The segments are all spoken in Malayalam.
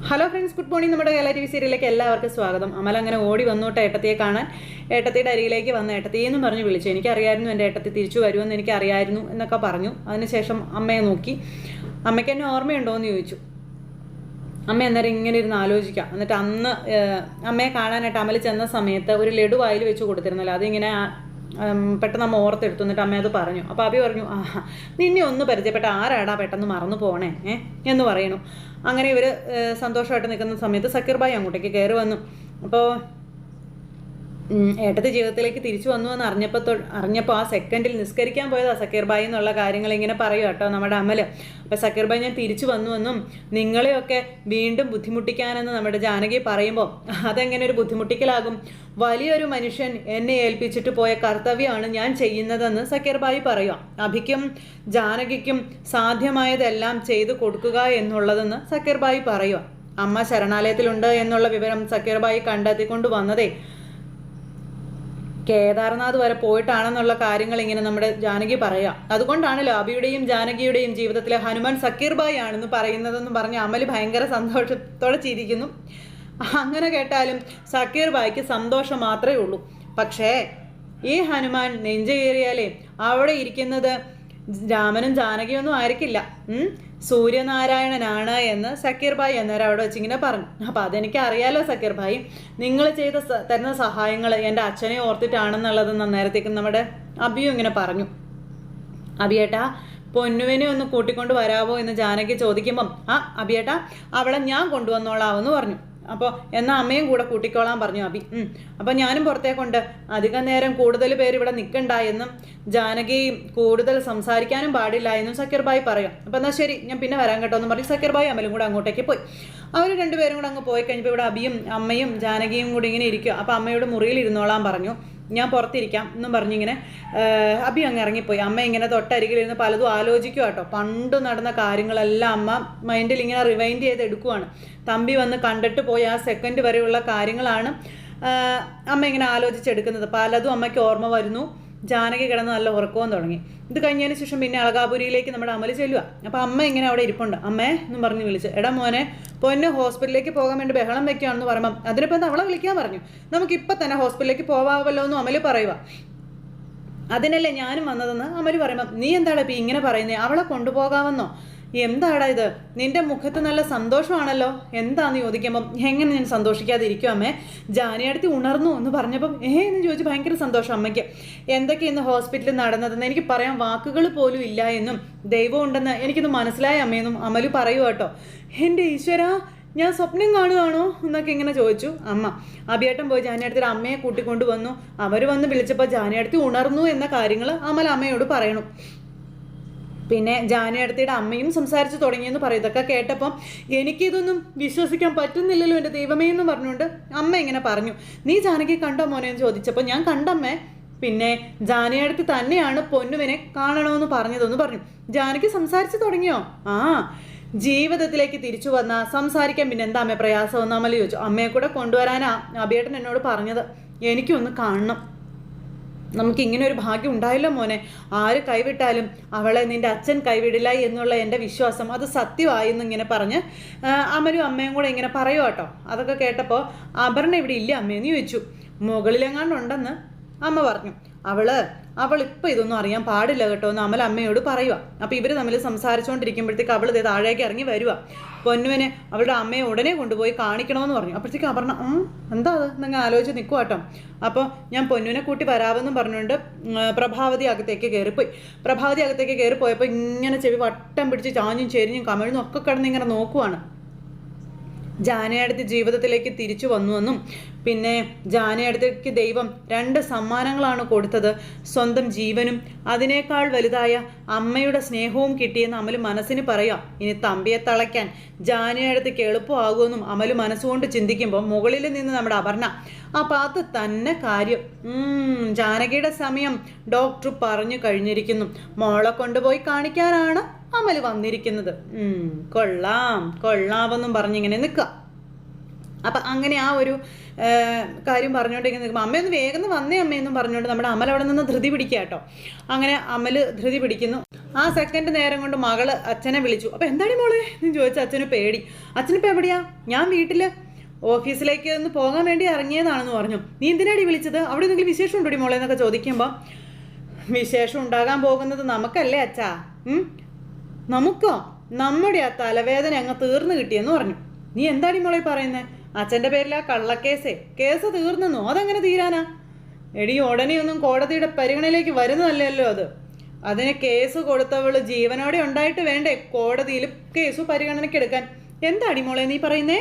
Hello friends, good morning. നമ്മുടെ കേരള TV സീരിയലിലേക്ക് എല്ലാവർക്കും സ്വാഗതം. അമൽ അങ്ങനെ ഓടി വന്നോട്ട് ഏട്ടത്തിയെ കാണാൻ ഏട്ടത്തിയുടെ അരികിലേക്ക് വന്ന് ഏട്ടത്തിയെന്നും പറഞ്ഞ് വിളിച്ചു. എനിക്കറിയായിരുന്നു എൻ്റെ ഏട്ടത്തി തിരിച്ചു വരുമെന്ന് എനിക്കറിയായിരുന്നു എന്നൊക്കെ പറഞ്ഞു. അതിനുശേഷം അമ്മയെ നോക്കി. അമ്മയ്ക്ക് എന്നെ ഓർമ്മയുണ്ടോ എന്ന് ചോദിച്ചു. അമ്മ അന്നേരം ഇങ്ങനെ ഇരുന്ന് ആലോചിക്കാം. എന്നിട്ട് അന്ന് അമ്മയെ കാണാനായിട്ട് അമൽ ചെന്ന സമയത്ത് ഒരു ലഡു വായിൽ വെച്ച് കൊടുത്തിരുന്നല്ലോ, അതിങ്ങനെ പെട്ടെന്ന് അമ്മ ഓർത്തെടുത്തു. എന്നിട്ട് അമ്മ അത് പറഞ്ഞു. അപ്പോൾ അഭി പറഞ്ഞു, നിന്നെ ഒന്ന് പരിചയപ്പെട്ട ആരാടാ പെട്ടെന്ന് മറന്നു പോണേ എന്ന് പറയണു. അങ്ങനെ ഇവർ സന്തോഷമായിട്ട് നിൽക്കുന്ന സമയത്ത് സക്കീർ ഭായി അങ്ങോട്ടേക്ക് കയറി വന്നു. അപ്പോൾ ഏട്ടത്തി ജീവിതത്തിലേക്ക് തിരിച്ചു വന്നു എന്ന് അറിഞ്ഞപ്പോൾ ആ സെക്കൻഡിൽ നിസ്കരിക്കാൻ പോയതാ സക്കീർ ഭായി എന്നുള്ള കാര്യങ്ങൾ ഇങ്ങനെ പറയും കേട്ടോ നമ്മുടെ അമൽ. അപ്പോൾ സക്കീർ ഭായി ഞാൻ തിരിച്ചു വന്നുവെന്നും നിങ്ങളെയൊക്കെ വീണ്ടും ബുദ്ധിമുട്ടിക്കാനെന്ന് നമ്മുടെ ജാനകി പറയുമ്പോൾ അതെങ്ങനെ ഒരു ബുദ്ധിമുട്ടിക്കലാകും? വലിയൊരു മനുഷ്യൻ എന്നെ ഏൽപ്പിച്ചിട്ട് പോയ കർത്തവ്യമാണ് ഞാൻ ചെയ്യുന്നതെന്ന് സക്കീർ ഭായി പറയുക. അഭിക്കും ജാനകിക്കും സാധ്യമായതെല്ലാം ചെയ്തു കൊടുക്കുക എന്നുള്ളതെന്ന് സക്കീർ ഭായി പറയുക. അമ്മ ശരണാലയത്തിലുണ്ട് എന്നുള്ള വിവരം സക്കീർ ഭായി കണ്ടെത്തിക്കൊണ്ട് വന്നതേ കേദാർനാഥ് വരെ പോയിട്ടാണെന്നുള്ള കാര്യങ്ങൾ ഇങ്ങനെ നമ്മുടെ ജാനകി പറയാം. അതുകൊണ്ടാണല്ലോ അഭിയുടെയും ജാനകിയുടെയും ജീവിതത്തിലെ ഹനുമാൻ സക്കീർ ഭായി ആണെന്ന് പറയുന്നതെന്ന് പറഞ്ഞ് അമൽ ഭയങ്കര സന്തോഷത്തോടെ ചിരിക്കുന്നു. അങ്ങനെ കേട്ടാലും സക്കീർ ഭായിക്ക് സന്തോഷം മാത്രമേ ഉള്ളൂ. പക്ഷേ ഈ ഹനുമാൻ നെഞ്ചു കയറിയാലേ അവിടെ ഇരിക്കുന്നത് രാമനും ജാനകിയൊന്നും ആയിരിക്കില്ല, സൂര്യനാരായണനാണ് എന്ന് സക്കീർ ഭായി അന്നേരം അവിടെ വെച്ചിങ്ങനെ പറഞ്ഞു. അപ്പം അതെനിക്ക് അറിയാലോ സക്കീർ ഭായി, നിങ്ങൾ തരുന്ന സഹായങ്ങൾ എൻ്റെ അച്ഛനെ ഓർത്തിട്ടാണെന്നുള്ളത് അന്നേരത്തേക്കും നമ്മുടെ അബിയും ഇങ്ങനെ പറഞ്ഞു. അബിയേട്ടാ പൊന്നുവിനെ ഒന്ന് കൂട്ടിക്കൊണ്ട് വരാവോ എന്ന് ജാനകി ചോദിക്കുമ്പം അബിയേട്ടാ അവളെ ഞാൻ കൊണ്ടുവന്നോളാവെന്ന് പറഞ്ഞു. അപ്പോൾ എന്നാൽ അമ്മയും കൂടെ കൂട്ടിക്കോളാൻ പറഞ്ഞു അബി. അപ്പോൾ ഞാനും പുറത്തേക്കൊണ്ട് അധികം നേരം കൂടുതൽ പേര് ഇവിടെ നിൽക്കണ്ട എന്നും ജാനകി കൂടുതൽ സംസാരിക്കാനും പാടില്ല എന്നും സക്കീർ ഭായി പറയാം. അപ്പോൾ എന്നാൽ ശരി ഞാൻ പിന്നെ വരാൻ കേട്ടോ എന്ന് പറഞ്ഞ് സക്കീർ ഭായി അമലും കൂടെ അങ്ങോട്ടേക്ക് പോയി. അവർ രണ്ടുപേരും കൂടെ അങ്ങ് പോയി കഴിഞ്ഞപ്പോൾ ഇവിടെ അബിയും അമ്മയും ജാനകിയും കൂടി ഇങ്ങനെ ഇരിക്കുക. അപ്പോൾ അമ്മയോട് മുറിയിൽ ഇരുന്നോളാൻ പറഞ്ഞു, ഞാൻ പുറത്തിരിക്കാം എന്നും പറഞ്ഞിങ്ങനെ അബി അങ്ങ് ഇറങ്ങിപ്പോയി. അമ്മ ഇങ്ങനെ തൊട്ടരികിലിരുന്ന് പലതും ആലോചിക്കുക കേട്ടോ. പണ്ട് നടന്ന കാര്യങ്ങളെല്ലാം അമ്മ മൈൻഡിൽ ഇങ്ങനെ റിവൈൻഡ് ചെയ്ത് എടുക്കുവാണ്. തമ്പി വന്ന് കണ്ടിട്ട് പോയ ആ സെക്കൻഡ് വരെയുള്ള കാര്യങ്ങളാണ് അമ്മ ഇങ്ങനെ ആലോചിച്ചെടുക്കുന്നത്. പലതും അമ്മയ്ക്ക് ഓർമ്മ വരുന്നു. ജാനകി കിടന്ന് നല്ല ഉറക്കവും തുടങ്ങി. ഇത് കഴിഞ്ഞതിന് ശേഷം പിന്നെ അളകാപുരിയിലേക്ക് നമ്മുടെ അമൽ ചെല്ലുക. അപ്പോൾ അമ്മ ഇങ്ങനെ അവിടെ ഇരിപ്പുണ്ട്. അമ്മേ എന്നും പറഞ്ഞ് വിളിച്ച്, എടാ മോനെ പൊന്ന് ഹോസ്പിറ്റലിലേക്ക് പോകാൻ വേണ്ടി ബഹളം വെക്കുകയാണെന്ന് പറയുമ്പം അതിനിപ്പോൾ അവളെ വിളിക്കാൻ പറഞ്ഞു. നമുക്കിപ്പോൾ തന്നെ ഹോസ്പിറ്റലിലേക്ക് പോവാമല്ലോ എന്നും അമൽ പറയുക. അതിനല്ലേ ഞാനും വന്നതെന്ന് അമൽ പറയുമ്പം നീ എന്താടാ ഇപ്പം ഇങ്ങനെ പറയുന്നത്? അവളെ കൊണ്ടുപോകാമെന്നോ? എന്താടാ ഇത്? നിന്റെ മുഖത്ത് നല്ല സന്തോഷമാണല്ലോ, എന്താന്ന് ചോദിക്കുമ്പം എങ്ങനെ ഞാൻ സന്തോഷിക്കാതിരിക്കും അമ്മേ? ജാനിയടുത്ത് ഉണർന്നു എന്ന് പറഞ്ഞപ്പം എന്ന് ചോദിച്ച് ഭയങ്കര സന്തോഷം അമ്മയ്ക്ക്. എന്തൊക്കെ ഇന്ന് ഹോസ്പിറ്റലിൽ നടന്നതെന്ന് എനിക്ക് പറയാൻ വാക്കുകൾ പോലും ഇല്ല എന്നും ദൈവം ഉണ്ടെന്ന് എനിക്കിന്ന് മനസ്സിലായ അമ്മയെന്നും അമൽ പറയുക കേട്ടോ. എൻ്റെ ഈശ്വരാ, ഞാൻ സ്വപ്നം കാണുകയാണോ എന്നൊക്കെ ഇങ്ങനെ ചോദിച്ചു അമ്മ. അഭിയേട്ടൻ പോയി ജാനിയടുത്ത് അമ്മയെ കൂട്ടിക്കൊണ്ട് വന്നു. അവർ വന്ന് വിളിച്ചപ്പോൾ ജാനിയടുത്ത് ഉണർന്നു എന്ന കാര്യങ്ങൾ അമൽ അമ്മയോട് പറയണു. പിന്നെ ജാനിയടുത്തിയുടെ അമ്മയും സംസാരിച്ച് തുടങ്ങിയെന്ന് പറയും. ഇതൊക്കെ കേട്ടപ്പം എനിക്കിതൊന്നും വിശ്വസിക്കാൻ പറ്റുന്നില്ലല്ലോ എൻ്റെ ദൈവമേ എന്ന് പറഞ്ഞുകൊണ്ട് അമ്മ ഇങ്ങനെ പറഞ്ഞു. നീ ജാനകി കണ്ടോ മോനെ എന്ന് ചോദിച്ചപ്പോൾ ഞാൻ കണ്ടമ്മേ. പിന്നെ ജാനിയടുത്ത് തന്നെയാണ് പൊന്നുവിനെ കാണണമെന്ന് പറഞ്ഞതെന്ന് പറഞ്ഞു. ജാനകി സംസാരിച്ച് തുടങ്ങിയോ? ജീവിതത്തിലേക്ക് തിരിച്ചു വന്ന സംസാരിക്കാൻ പിന്നെ എന്താ അമ്മ പ്രയാസമെന്ന് അമൽ ചോദിച്ചു. അമ്മയെ കൂടെ കൊണ്ടുവരാനാ അഭിയേട്ടൻ എന്നോട് പറഞ്ഞത്. എനിക്കൊന്ന് കാണണം. നമുക്കിങ്ങനെ ഒരു ഭാഗ്യം ഉണ്ടായല്ലോ മോനെ. ആര് കൈവിട്ടാലും അവളെ നിൻ്റെ അച്ഛൻ കൈവിടില്ല എന്നുള്ള എൻ്റെ വിശ്വാസം അത് സത്യമായെന്ന് ഇങ്ങനെ പറഞ്ഞ് അമലും അമ്മയും കൂടെ ഇങ്ങനെ പറയുക കേട്ടോ. അതൊക്കെ കേട്ടപ്പോൾ അപർണ ഇവിടെ ഇല്ല അമ്മയെന്ന് ചോദിച്ചു. മുകളിലെങ്ങാണ്ടുണ്ടെന്ന് അമ്മ പറഞ്ഞു. അവളിപ്പോൾ ഇതൊന്നും അറിയാൻ പാടില്ല കേട്ടോ എന്ന് അമൽ അമ്മയോട് പറയുക. അപ്പോൾ ഇവർ തമ്മിൽ സംസാരിച്ചുകൊണ്ടിരിക്കുമ്പോഴത്തേക്ക് അവൾ ഇതേ താഴേക്ക് ഇറങ്ങി വരുക. പൊന്നുവിനെ അവളുടെ അമ്മയെ ഉടനെ കൊണ്ടുപോയി കാണിക്കണമെന്ന് പറഞ്ഞു. അപ്പോഴത്തേക്ക് അപർണ എന്താ അത് എന്നങ്ങനെ ആലോചിച്ച് നിൽക്കുക കേട്ടോ. അപ്പോൾ ഞാൻ പൊന്നുവിനെ കൂട്ടി വരാമെന്നും പറഞ്ഞുകൊണ്ട് പ്രഭാവതി അകത്തേക്ക് കയറിപ്പോയി. പ്രഭാവതി അകത്തേക്ക് കയറിപ്പോയപ്പോൾ ഇങ്ങനെ ചെവി വട്ടം പിടിച്ച് ചാഞ്ഞും ചെരിഞ്ഞും കമിഴ്ന്നും ഒക്കെ കിടന്ന് ഇങ്ങനെ നോക്കുവാണ്. ജാനയടുത്ത് ജീവിതത്തിലേക്ക് തിരിച്ചു വന്നുവെന്നും പിന്നെ ജാനയടുത്തേക്ക് ദൈവം 2 സമ്മാനങ്ങളാണ് കൊടുത്തത്, സ്വന്തം ജീവനും അതിനേക്കാൾ വലുതായ അമ്മയുടെ സ്നേഹവും കിട്ടിയെന്ന് അമൽ മനസ്സിന് പറയാം. ഇനി തമ്പിയെ തളയ്ക്കാൻ ജാനയടുത്തേക്ക് എളുപ്പമാകുമെന്നും അമൽ മനസ്സുകൊണ്ട് ചിന്തിക്കുമ്പോൾ മുകളിൽ നിന്ന് നമ്മുടെ അപർണ അപ്പം അത് തന്നെ കാര്യം, ജാനകിയുടെ സമയം ഡോക്ടർ പറഞ്ഞു കഴിഞ്ഞിരിക്കുന്നു, മോളെ കൊണ്ടുപോയി കാണിക്കാനാണ് അമൽ വന്നിരിക്കുന്നത്. കൊള്ളാമെന്നും പറഞ്ഞിങ്ങനെ നിൽക്കുക. അപ്പം അങ്ങനെ ആ ഒരു കാര്യം പറഞ്ഞുകൊണ്ടിരിക്കുന്ന നിൽക്കുമ്പോൾ അമ്മയൊന്ന് വേഗം വന്നേ അമ്മയെന്നും പറഞ്ഞുകൊണ്ട് നമ്മുടെ അമൽ അവിടെ നിന്ന് ധൃതി പിടിക്കുക കേട്ടോ. അങ്ങനെ അമൽ ധൃതി പിടിക്കുന്നു. ആ സെക്കൻഡ് നേരം കൊണ്ട് മകള് അച്ഛനെ വിളിച്ചു. അപ്പോൾ എന്താണ് മോളെ എന്ന് ചോദിച്ചാൽ അച്ഛന് പേടി. അച്ഛനിപ്പോൾ എവിടെയാ? ഞാൻ വീട്ടിൽ ഓഫീസിലേക്ക് ഒന്ന് പോകാൻ വേണ്ടി ഇറങ്ങിയതാണെന്ന് പറഞ്ഞു. നീ എന്തിനാടി വിളിച്ചത്? അവിടെ എന്തെങ്കിലും വിശേഷം ഉണ്ടോടി മോളെ എന്നൊക്കെ ചോദിക്കുമ്പോൾ, വിശേഷം ഉണ്ടാകാൻ പോകുന്നത് നമുക്കല്ലേ അച്ഛാ. നമുക്കോ? നമ്മുടെ ആ തലവേദന അങ്ങ് തീർന്നു കിട്ടിയെന്ന് പറഞ്ഞു. നീ എന്താടി മോളെ പറയുന്നത്? അച്ഛൻ്റെ പേരിൽ ആ കേസ് തീർന്നെന്നോ? അതെങ്ങനെ തീരാനാ? എടി ഉടനെ ഒന്നും കോടതിയുടെ പരിഗണനയിലേക്ക് വരുന്നതല്ലല്ലോ അത്. അതിന് കേസ് കൊടുത്തവള് ജീവനോടെ ഉണ്ടായിട്ട് വേണ്ടേ കോടതിയിൽ കേസ് പരിഗണനയ്ക്കെടുക്കാൻ? എന്താടി മോളെ നീ പറയുന്നേ?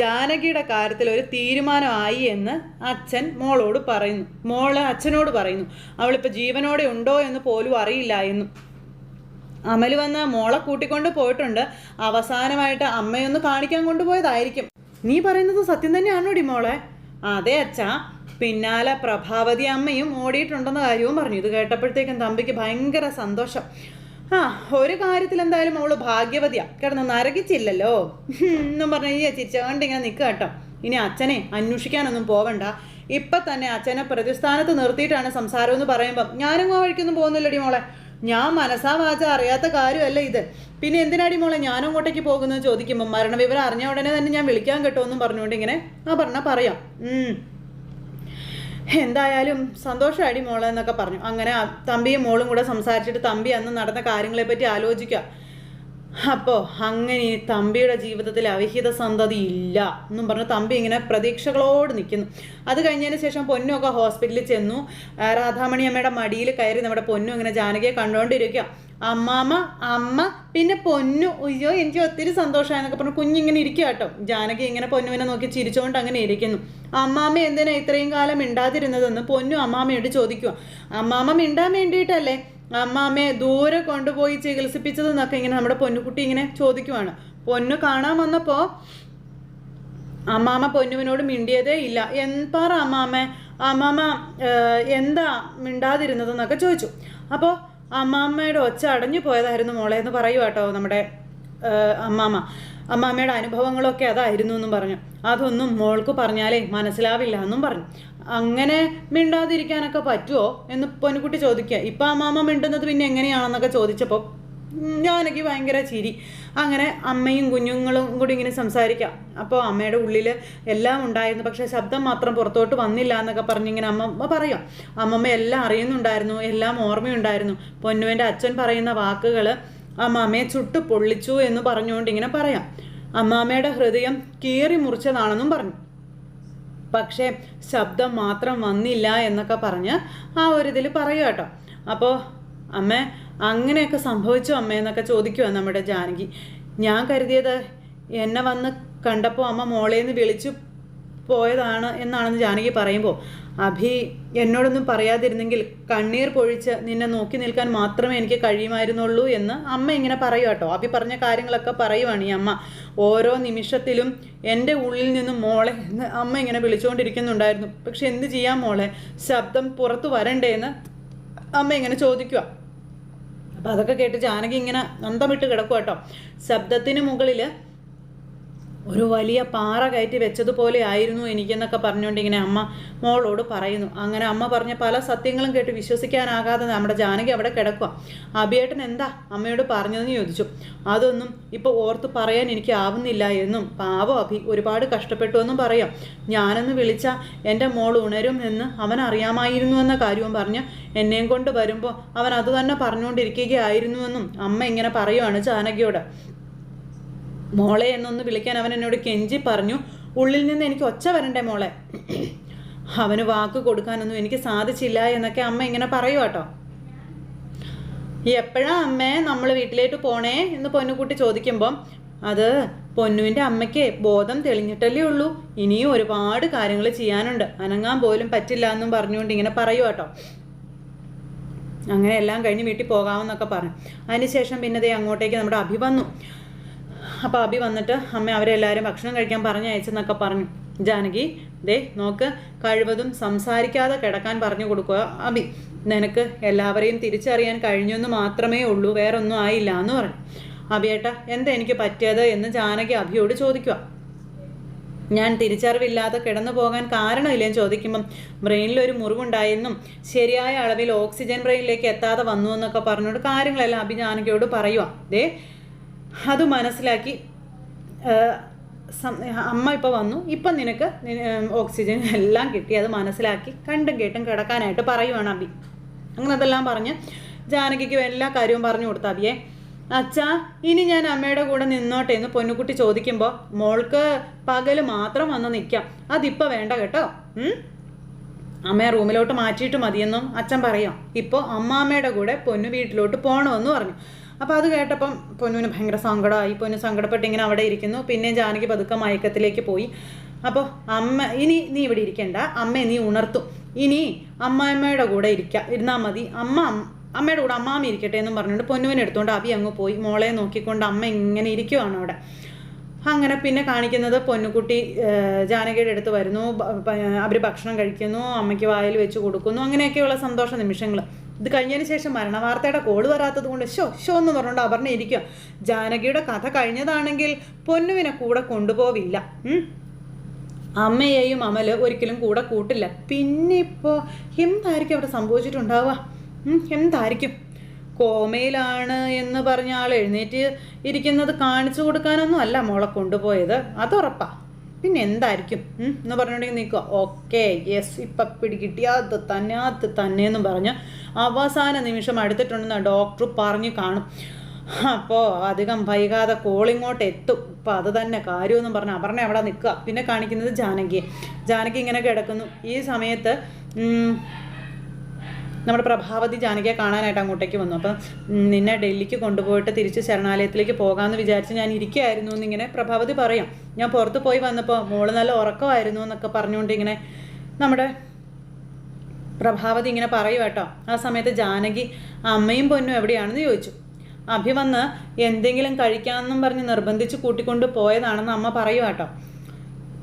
ജാനകിയുടെ കാര്യത്തിൽ ഒരു തീരുമാനമായി എന്ന് അച്ഛൻ മോളോട് പറയുന്നു. മോള് അച്ഛനോട് പറയുന്നു അവളിപ്പോൾ ജീവനോടെ ഉണ്ടോ എന്ന് പോലും അറിയില്ല എന്നും. അമല് വന്ന് മോളെ കൂട്ടിക്കൊണ്ട് പോയിട്ടുണ്ട്. അവസാനമായിട്ട് അമ്മയൊന്ന് കാണിക്കാൻ കൊണ്ടുപോയതായിരിക്കും. നീ പറയുന്നത് സത്യം തന്നെയാണോടി മോളെ? അതെ അച്ഛാ. പിന്നാലെ പ്രഭാവതി അമ്മയും ഓടിയിട്ടുണ്ടെന്ന കാര്യവും പറഞ്ഞു. ഇത് കേട്ടപ്പോഴത്തേക്കും തമ്പിക്ക് ഭയങ്കര സന്തോഷം. ഒരു കാര്യത്തിൽ എന്തായാലും അവള് ഭാഗ്യവതിയാ, കിടന്ന് നരകിച്ചില്ലല്ലോ എന്നും പറഞ്ഞ് ചിരിച്ചുകൊണ്ട് ഇങ്ങനെ നിൽക്കുക കേട്ടോ. ഇനി അച്ഛനെ അന്വേഷിക്കാനൊന്നും പോവണ്ട. ഇപ്പം തന്നെ അച്ഛനെ പ്രതിസ്ഥാനത്ത് നിർത്തിയിട്ടാണ് സംസാരം എന്ന് പറയുമ്പം ഞാനും ആ വഴിക്കൊന്നും പോകുന്നില്ലടി മോളെ. ഞാൻ മനസ്സാ വാച അറിയാത്ത കാര്യമല്ല ഇത്. പിന്നെ എന്തിനാടി മോളെ ഞാനും അങ്ങോട്ടേക്ക് പോകുന്നത് ചോദിക്കുമ്പോൾ മരണവിവരം അറിഞ്ഞ ഉടനെ തന്നെ ഞാൻ വിളിക്കാൻ കേട്ടോ എന്നും പറഞ്ഞുകൊണ്ട് ഇങ്ങനെ പറയാം. എന്തായാലും സന്തോഷമായിടി മോളെ എന്നൊക്കെ പറഞ്ഞു. അങ്ങനെ തമ്പിയും മോളും കൂടെ സംസാരിച്ചിട്ട് തമ്പി അന്ന് നടന്ന കാര്യങ്ങളെപ്പറ്റി ആലോചിക്കുക. അപ്പോൾ അങ്ങനെ തമ്പിയുടെ ജീവിതത്തിൽ അവിഹിത സന്തതി ഇല്ല എന്നും പറഞ്ഞ് തമ്പി ഇങ്ങനെ പ്രതീക്ഷകളോട് നിൽക്കുന്നു. അത് കഴിഞ്ഞതിന് ശേഷം പൊന്നുമൊക്കെ ഹോസ്പിറ്റലിൽ ചെന്നു. രാധാമണി അമ്മയുടെ മടിയിൽ കയറി നമ്മുടെ പൊന്നു ഇങ്ങനെ ജാനകിയെ കണ്ടുകൊണ്ടിരിക്കുക. അമ്മ പിന്നെ പൊന്നു, അയ്യോ എനിക്ക് ഒത്തിരി സന്തോഷമായെന്നൊക്കെ പറഞ്ഞു കുഞ്ഞിങ്ങനെ ഇരിക്കുക കേട്ടോ. ജാനകി ഇങ്ങനെ പൊന്നുവിനെ നോക്കി ചിരിച്ചുകൊണ്ട് അങ്ങനെ ഇരിക്കുന്നു. അമ്മാമ്മ എന്തിനാ ഇത്രയും കാലം മിണ്ടാതിരുന്നതെന്ന് പൊന്നു അമ്മാമ്മയോട് ചോദിക്കുക. അമ്മാമ്മ മിണ്ടാൻ വേണ്ടിയിട്ടല്ലേ അമ്മാമ്മയെ ദൂരെ കൊണ്ടുപോയി ചികിത്സിപ്പിച്ചതെന്നൊക്കെ ഇങ്ങനെ നമ്മുടെ പൊന്നുകുട്ടി ഇങ്ങനെ ചോദിക്കുവാണ്. പൊന്നു കാണാൻ വന്നപ്പോൾ അമ്മാമ്മ പൊന്നുവിനോട് മിണ്ടിയതേ ഇല്ല. പറ അമ്മാമ്മ എന്താ മിണ്ടാതിരുന്നതെന്നൊക്കെ ചോദിച്ചു. അപ്പോൾ അമ്മാമ്മയുടെ ഒച്ച അടഞ്ഞു പോയതായിരുന്നു മോളെ എന്ന് പറയുക കേട്ടോ നമ്മുടെ അമ്മാമ്മയുടെ അനുഭവങ്ങളൊക്കെ അതായിരുന്നു എന്നും പറഞ്ഞു. അതൊന്നും മോൾക്ക് പറഞ്ഞാലേ മനസ്സിലാവില്ല എന്നും പറഞ്ഞു. അങ്ങനെ മിണ്ടാതിരിക്കാനൊക്കെ പറ്റുമോ എന്ന് പൊന്നുകുട്ടി ചോദിക്കുക. ഇപ്പം അമ്മാമ്മ മിണ്ടുന്നത് പിന്നെ എങ്ങനെയാണെന്നൊക്കെ ചോദിച്ചപ്പോൾ ഞാനൊക്കെ ഭയങ്കര ചിരി. അങ്ങനെ അമ്മയും കുഞ്ഞുങ്ങളും കൂടി ഇങ്ങനെ സംസാരിക്കാം. അപ്പോൾ അമ്മയുടെ ഉള്ളിൽ എല്ലാം ഉണ്ടായിരുന്നു, പക്ഷേ ശബ്ദം മാത്രം പുറത്തോട്ട് വന്നില്ല എന്നൊക്കെ പറഞ്ഞിങ്ങനെ അമ്മ പറയാം. അമ്മമ്മ എല്ലാം അറിയുന്നുണ്ടായിരുന്നു, എല്ലാം ഓർമ്മയുണ്ടായിരുന്നു. പൊന്നുവിൻ്റെ അച്ഛൻ പറയുന്ന വാക്കുകൾ അമ്മാമ്മയെ ചുട്ടു പൊള്ളിച്ചു എന്ന് പറഞ്ഞുകൊണ്ട് ഇങ്ങനെ പറയാം. അമ്മാമ്മയുടെ ഹൃദയം കീറി മുറിച്ചതാണെന്നും പറഞ്ഞു. പക്ഷേ ശബ്ദം മാത്രം വന്നില്ല എന്നൊക്കെ പറഞ്ഞ് ആ ഒരു ഇതിൽ പറയുക കേട്ടോ. അപ്പോൾ അമ്മ അങ്ങനെയൊക്കെ സംഭവിച്ചു അമ്മയെന്നൊക്കെ ചോദിക്കുവാ നമ്മുടെ ജാനകി. ഞാൻ കരുതിയത് എന്നെ വന്ന് കണ്ടപ്പോൾ അമ്മ മോളേന്ന് വിളിച്ചു പോയതാണ് എന്നാണെന്ന് ജാനകി പറയുമ്പോൾ, അഭി എന്നോടൊന്നും പറയാതിരുന്നെങ്കിൽ കണ്ണീർ പൊഴിച്ച് നിന്നെ നോക്കി നിൽക്കാൻ മാത്രമേ എനിക്ക് കഴിയുമായിരുന്നുള്ളൂ എന്ന് അമ്മ ഇങ്ങനെ പറയുക കേട്ടോ. അഭി പറഞ്ഞ കാര്യങ്ങളൊക്കെ പറയുവാണ് ഈ അമ്മ. ഓരോ നിമിഷത്തിലും എൻ്റെ ഉള്ളിൽ നിന്നും മോളെ എന്ന് അമ്മ ഇങ്ങനെ വിളിച്ചുകൊണ്ടിരിക്കുന്നുണ്ടായിരുന്നു. പക്ഷെ എന്ത് ചെയ്യാം മോളെ, ശബ്ദം പുറത്തു വരണ്ടേ എന്ന് അമ്മ ഇങ്ങനെ ചോദിക്കുക. അപ്പം അതൊക്കെ കേട്ട് ജാനകി ഇങ്ങനെ അന്തമിട്ട് കിടക്കുക കേട്ടോ. ശബ്ദത്തിന് മുകളിൽ ഒരു വലിയ പാറ കയറ്റി വെച്ചതുപോലെ ആയിരുന്നു എനിക്കെന്നൊക്കെ പറഞ്ഞുകൊണ്ട് ഇങ്ങനെ അമ്മ മോളോട് പറയുന്നു. അങ്ങനെ അമ്മ പറഞ്ഞ പല സത്യങ്ങളും കേട്ട് വിശ്വസിക്കാനാകാതെ നമ്മുടെ ജാനകി അവിടെ കിടക്കുക. അഭിയേട്ടൻ എന്താ അമ്മയോട് പറഞ്ഞതെന്ന് ചോദിച്ചു. അതൊന്നും ഇപ്പോൾ ഓർത്ത് പറയാൻ എനിക്ക് ആവുന്നില്ല എന്നും, പാവം അഭി ഒരുപാട് കഷ്ടപ്പെട്ടു എന്നും പറയാം. ഞാനൊന്ന് വിളിച്ചാൽ എൻ്റെ മോൾ ഉണരും എന്ന് അവൻ അറിയാമായിരുന്നു എന്ന കാര്യവും പറഞ്ഞ് എന്നെയും കൊണ്ട് വരുമ്പോൾ അവൻ അത് തന്നെ പറഞ്ഞുകൊണ്ടിരിക്കുകയായിരുന്നുവെന്നും അമ്മ ഇങ്ങനെ പറയുവാണ് ജാനകിയോട്. മോളെ എന്നൊന്ന് വിളിക്കാൻ അവൻ എന്നോട് കെഞ്ചി പറഞ്ഞു. ഉള്ളിൽ നിന്ന് എനിക്ക് ഒച്ച വരണ്ടേ മോളെ, അവന് വാക്ക് കൊടുക്കാനൊന്നും എനിക്ക് സാധിച്ചില്ല എന്നൊക്കെ അമ്മ ഇങ്ങനെ പറയുക കേട്ടോ. എപ്പോഴാ അമ്മേ നമ്മൾ വീട്ടിലേക്ക് പോണേ എന്ന് പൊന്നുകുട്ടി ചോദിക്കുമ്പം, അത് പൊന്നുവിൻ്റെ അമ്മയ്ക്ക് ബോധം തെളിഞ്ഞിട്ടല്ലേ ഉള്ളൂ, ഇനിയും ഒരുപാട് കാര്യങ്ങൾ ചെയ്യാനുണ്ട്, അനങ്ങാൻ പോലും പറ്റില്ല എന്നും പറഞ്ഞുകൊണ്ട് ഇങ്ങനെ പറയുക കേട്ടോ. അങ്ങനെ എല്ലാം കഴിഞ്ഞ് വീട്ടിൽ പോകാമെന്നൊക്കെ പറഞ്ഞു. അതിനുശേഷം പിന്നെ ദേ അങ്ങോട്ടേക്ക് നമ്മുടെ അഭി വന്നു. അപ്പോൾ അഭി വന്നിട്ട് അമ്മ അവരെല്ലാവരും ഭക്ഷണം കഴിക്കാൻ പറഞ്ഞയച്ചെന്നൊക്കെ പറഞ്ഞു. ജാനകി ദേ നോക്ക്, കഴിവതും സംസാരിക്കാതെ കിടക്കാൻ പറഞ്ഞു കൊടുക്കുക അഭി. നിനക്ക് എല്ലാവരെയും തിരിച്ചറിയാൻ കഴിഞ്ഞെന്ന് മാത്രമേ ഉള്ളൂ, വേറൊന്നും ആയില്ല എന്ന് പറഞ്ഞു. അഭിയേട്ട എന്താ എനിക്ക് പറ്റിയത് എന്ന് ജാനകി അഭിയോട് ചോദിക്കുക. ഞാൻ തിരിച്ചറിവില്ലാതെ കിടന്നു പോകാൻ കാരണമില്ലെന്ന് ചോദിക്കുമ്പം ബ്രെയിനിലൊരു മുറിവുണ്ടായെന്നും ശരിയായ അളവിൽ ഓക്സിജൻ ബ്രെയിനിലേക്ക് എത്താതെ വന്നു എന്നൊക്കെ പറഞ്ഞുകൊണ്ട് കാര്യങ്ങളെല്ലാം അഭി ജാനകിയോട് പറയുക. ദേ അത് മനസ്സിലാക്കി അമ്മ ഇപ്പോൾ വന്നു, ഇപ്പം നിനക്ക് ഓക്സിജൻ എല്ലാം കിട്ടി, അത് മനസ്സിലാക്കി കണ്ടും കേട്ടും കിടക്കാനായിട്ട് പറയുവാണ് അഭി. അങ്ങനെ അതെല്ലാം പറഞ്ഞ് ജാനകിക്ക് എല്ലാ കാര്യവും പറഞ്ഞു കൊടുത്ത അഭിയെ. അച്ഛാ ഇനി ഞാൻ അമ്മയുടെ കൂടെ നിന്നോട്ടെ എന്ന് പൊന്നുകുട്ടി ചോദിക്കുമ്പോൾ മോൾക്ക് പകൽ മാത്രം വന്ന് നിൽക്കാം, അതിപ്പോൾ വേണ്ട കേട്ടോ, അമ്മയെ റൂമിലോട്ട് മാറ്റിയിട്ട് മതിയെന്നും അച്ഛൻ പറയാം. ഇപ്പോൾ അമ്മാമ്മയുടെ കൂടെ പൊന്നു വീട്ടിലോട്ട് പോകണമെന്ന് പറഞ്ഞു. അപ്പോൾ അത് കേട്ടപ്പം പൊന്നുവിന് ഭയങ്കര സങ്കടമായി. പൊന്നു സങ്കടപ്പെട്ട് ഇങ്ങനെ അവിടെ ഇരിക്കുന്നു. പിന്നെ ജാനകി പതുക്കെ മയക്കത്തിലേക്ക് പോയി. അപ്പോൾ അമ്മ ഇനി നീ ഇവിടെ ഇരിക്കണ്ട, അമ്മയെ നീ ഉണർത്തും, ഇനി അമ്മാമ്മയുടെ കൂടെ ഇരുന്നാൽ മതി, അമ്മയുടെ കൂടെ അമ്മാമ്മ ഇരിക്കട്ടെ എന്നും പറഞ്ഞുകൊണ്ട് പൊന്നുവിനെ എടുത്തുകൊണ്ട് അഭി അങ്ങ് പോയി. മോളെ നോക്കിക്കൊണ്ട് അമ്മ ഇങ്ങനെ ഇരിക്കുവാണ് അവിടെ. അങ്ങനെ പിന്നെ കാണിക്കുന്നത് പൊന്നുകുട്ടി ജാനകിയുടെ അടുത്ത് വരുന്നു, അവർ ഭക്ഷണം കഴിക്കുന്നു, അമ്മയ്ക്ക് വായിൽ വെച്ച് കൊടുക്കുന്നു, അങ്ങനെയൊക്കെയുള്ള സന്തോഷ നിമിഷങ്ങൾ. ഇത് കഴിഞ്ഞതിന് ശേഷം മരണവാർത്തയുടെ കോള് വരാത്തത് കൊണ്ട് ഷോ എന്ന് പറഞ്ഞുകൊണ്ട് അപർണ ഇരിക്കുക. ജാനകിയുടെ കഥ കഴിഞ്ഞതാണെങ്കിൽ പൊന്നുവിനെ കൂടെ കൊണ്ടുപോവില്ല, അമ്മയെയും അമൽ ഒരിക്കലും കൂടെ കൂട്ടില്ല. പിന്നെ ഇപ്പോൾ എന്തായിരിക്കും അവിടെ സംഭവിച്ചിട്ടുണ്ടാവുക? എന്തായിരിക്കും? കോമയിലാണ് എന്ന് പറഞ്ഞ ആൾ എഴുന്നേറ്റ് ഇരിക്കുന്നത് കാണിച്ചു കൊടുക്കാനൊന്നും അല്ല മോളെ കൊണ്ടുപോയത്, അതുറപ്പാ. പിന്നെ എന്തായിരിക്കും എന്ന് പറഞ്ഞുകൊണ്ടെങ്കിൽ നിൽക്കുക. ഓക്കെ യെസ് ഇപ്പം പിടികിട്ടി, അത് തന്നെ എന്നും പറഞ്ഞ് അവസാന നിമിഷം അടുത്തിട്ടുണ്ടെന്ന് ഡോക്ടർ പറഞ്ഞു കാണും. അപ്പോൾ അധികം വൈകാതെ കോളിങ്ങോട്ട് എത്തും, അപ്പോൾ അത് തന്നെ കാര്യമെന്നും പറഞ്ഞ് അപർണ അവിടെ നിൽക്കുക. പിന്നെ കാണിക്കുന്നത് ജാനകി ഇങ്ങനെ കിടക്കുന്നു. ഈ സമയത്ത് നമ്മുടെ പ്രഭാവതി ജാനകിയെ കാണാനായിട്ട് അങ്ങോട്ടേക്ക് വന്നു. അപ്പം നിന്നെ ഡൽഹിക്ക് കൊണ്ടുപോയിട്ട് തിരിച്ച് ശരണാലയത്തിലേക്ക് പോകാമെന്ന് വിചാരിച്ച് ഞാൻ ഇരിക്കുകയായിരുന്നു എന്നിങ്ങനെ പ്രഭാവതി പറയാം. ഞാൻ പുറത്ത് പോയി വന്നപ്പോൾ മോള് നല്ല ഉറക്കമായിരുന്നു എന്നൊക്കെ പറഞ്ഞുകൊണ്ട് ഇങ്ങനെ നമ്മുടെ പ്രഭാവതി ഇങ്ങനെ പറയും കേട്ടോ. ആ സമയത്ത് ജാനകി അമ്മയും പൊന്നും എവിടെയാണെന്ന് ചോദിച്ചു. അഭി വന്ന് എന്തെങ്കിലും കഴിക്കാമെന്നും പറഞ്ഞ് നിർബന്ധിച്ച് കൂട്ടിക്കൊണ്ട് പോയതാണെന്ന് അമ്മ പറയും കേട്ടോ.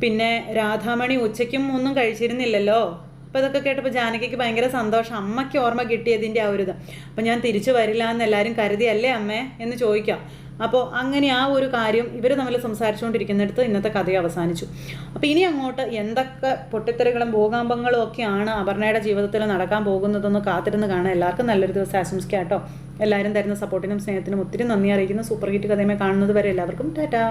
പിന്നെ രാധാമണി ഉച്ചയ്ക്കും ഒന്നും കഴിച്ചിരുന്നില്ലല്ലോ. അപ്പോൾ ഇതൊക്കെ കേട്ടപ്പോൾ ജാനകിക്ക് ഭയങ്കര സന്തോഷം, അമ്മയ്ക്ക് ഓർമ്മ കിട്ടിയതിൻ്റെ ആ ഒരു ഇത്. അപ്പോൾ ഞാൻ തിരിച്ചു വരില്ല എന്ന് എല്ലാവരും കരുതിയല്ലേ അമ്മേ എന്ന് ചോദിക്കാം. അപ്പോൾ അങ്ങനെ ആ ഒരു കാര്യം ഇവർ തമ്മിൽ സംസാരിച്ചുകൊണ്ടിരിക്കുന്നിടത്ത് ഇന്നത്തെ കഥ അവസാനിച്ചു. അപ്പോൾ ഇനി അങ്ങോട്ട് എന്തൊക്കെ പൊട്ടിത്തെറികളും ഭൂകമ്പങ്ങളും ഒക്കെയാണ് അപർണയുടെ ജീവിതത്തിൽ നടക്കാൻ പോകുന്നതെന്ന് കാത്തിരുന്ന് കാണാൻ. എല്ലാവർക്കും നല്ലൊരു ദിവസം ആശംസിക്കാം കേട്ടോ. എല്ലാവരും തരുന്ന സപ്പോർട്ടിനും സ്നേഹത്തിനും ഒത്തിരി നന്ദി അറിയിക്കുന്നു. സൂപ്പർ ഹിറ്റ് കഥയുമായി കാണുന്നത് വരെ എല്ലാവർക്കും ടാറ്റാ.